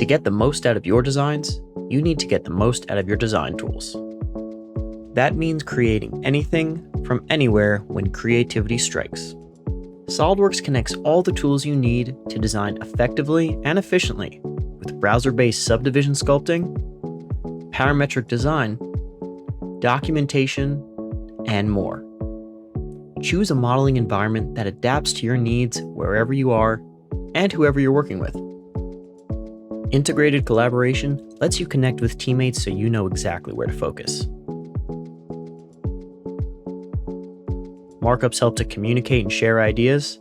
To get the most out of your designs, you need to get the most out of your design tools. That means creating anything from anywhere when creativity strikes. SOLIDWORKS connects all the tools you need to design effectively and efficiently with browser-based subdivision sculpting, parametric design, documentation, and more. Choose a modeling environment that adapts to your needs wherever you are and whoever you're working with. Integrated collaboration lets you connect with teammates so you know exactly where to focus. Markups help to communicate and share ideas.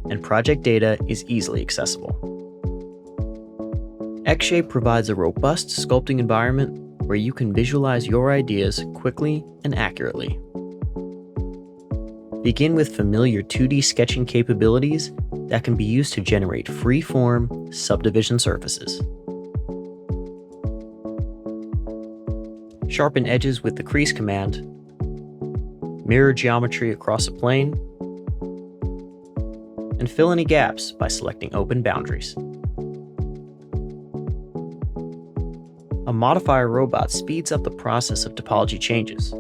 And project data is easily accessible. Xshape provides a robust sculpting environment where you can visualize your ideas quickly and accurately. Begin with familiar 2D sketching capabilities that can be used to generate free-form subdivision surfaces. Sharpen edges with the crease command, mirror geometry across a plane, and fill any gaps by selecting open boundaries. A modifier robot speeds up the process of topology changes.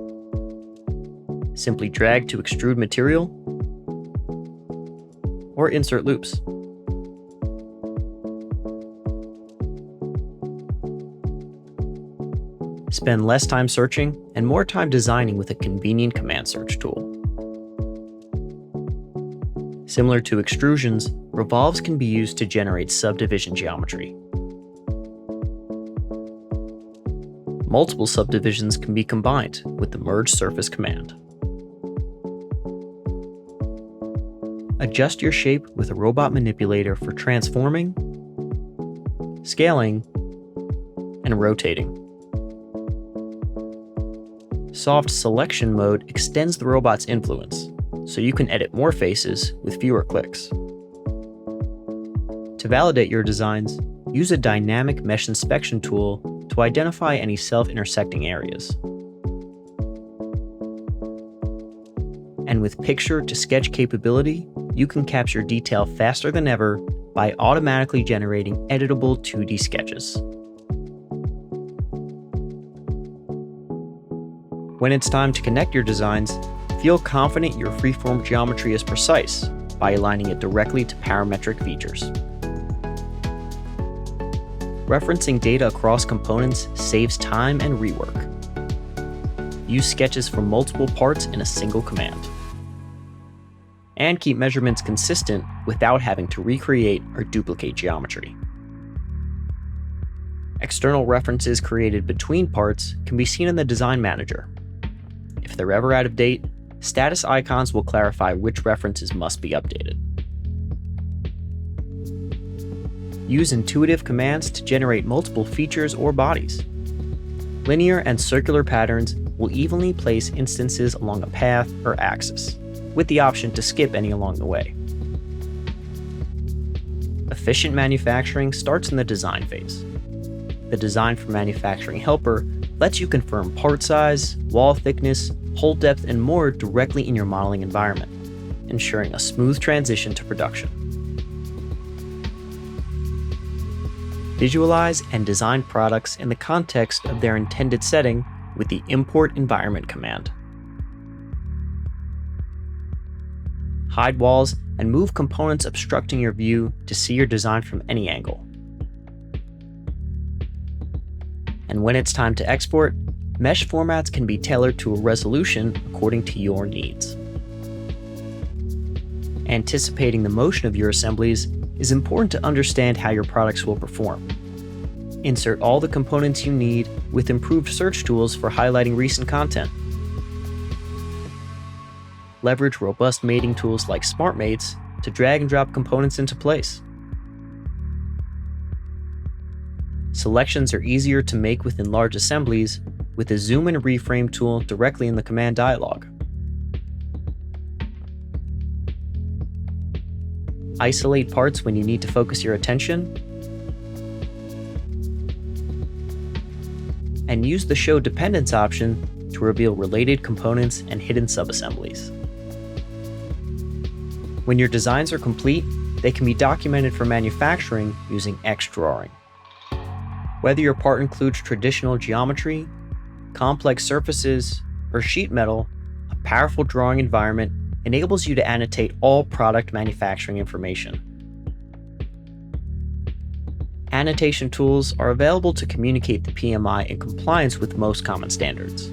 Simply drag to extrude material or insert loops. Spend less time searching and more time designing with a convenient command search tool. Similar to extrusions, revolves can be used to generate subdivision geometry. Multiple subdivisions can be combined with the merge surface command. Adjust your shape with a robot manipulator for transforming, scaling, and rotating. Soft selection mode extends the robot's influence, so you can edit more faces with fewer clicks. To validate your designs, use a dynamic mesh inspection tool to identify any self-intersecting areas. And with picture-to-sketch capability, you can capture detail faster than ever by automatically generating editable 2D sketches. When it's time to connect your designs, feel confident your freeform geometry is precise by aligning it directly to parametric features. Referencing data across components saves time and rework. Use sketches for multiple parts in a single command. And keep measurements consistent without having to recreate or duplicate geometry. External references created between parts can be seen in the Design Manager. If they're ever out of date, status icons will clarify which references must be updated. Use intuitive commands to generate multiple features or bodies. Linear and circular patterns will evenly place instances along a path or axis, with the option to skip any along the way. Efficient manufacturing starts in the design phase. The Design for Manufacturing helper lets you confirm part size, wall thickness, hole depth, and more directly in your modeling environment, ensuring a smooth transition to production. Visualize and design products in the context of their intended setting with the Import Environment command. Hide walls and move components obstructing your view to see your design from any angle. And when it's time to export, mesh formats can be tailored to a resolution according to your needs. Anticipating the motion of your assemblies is important to understand how your products will perform. Insert all the components you need with improved search tools for highlighting recent content. Leverage robust mating tools like SmartMates to drag and drop components into place. Selections are easier to make within large assemblies with the Zoom and Reframe tool directly in the command dialog. Isolate parts when you need to focus your attention, and use the Show Dependence option to reveal related components and hidden subassemblies. When your designs are complete, They can be documented for manufacturing using X drawing. Whether your part includes traditional geometry, complex surfaces, or sheet metal, a powerful drawing environment enables you to annotate all product manufacturing information. Annotation tools are available to communicate the PMI in compliance with most common standards.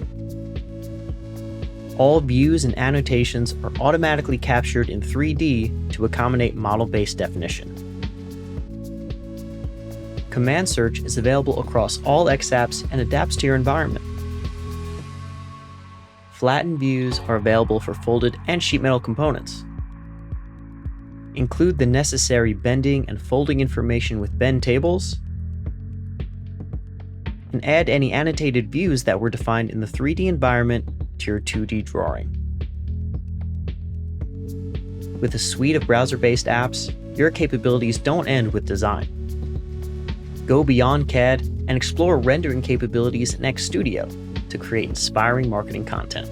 All views and annotations are automatically captured in 3D to accommodate model-based definition. Command search is available across all X apps and adapts to your environment. Flattened views are available for folded and sheet metal components. Include the necessary bending and folding information with bend tables, and add any annotated views that were defined in the 3D environment to your 2D drawing. With a suite of browser-based apps, your capabilities don't end with design. Go beyond CAD and explore rendering capabilities in X Studio to create inspiring marketing content.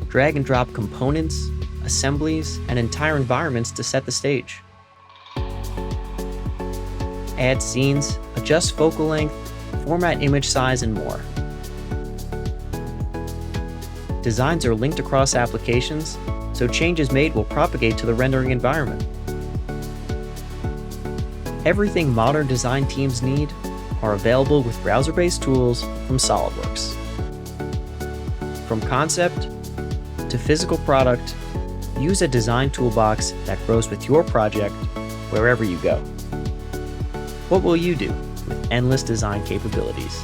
Drag and drop components, assemblies, and entire environments to set the stage. Add scenes, adjust focal length, format image size, and more. Designs are linked across applications, so changes made will propagate to the rendering environment. Everything modern design teams need are available with browser-based tools from SOLIDWORKS. From concept to physical product, use a design toolbox that grows with your project wherever you go. What will you do with endless design capabilities?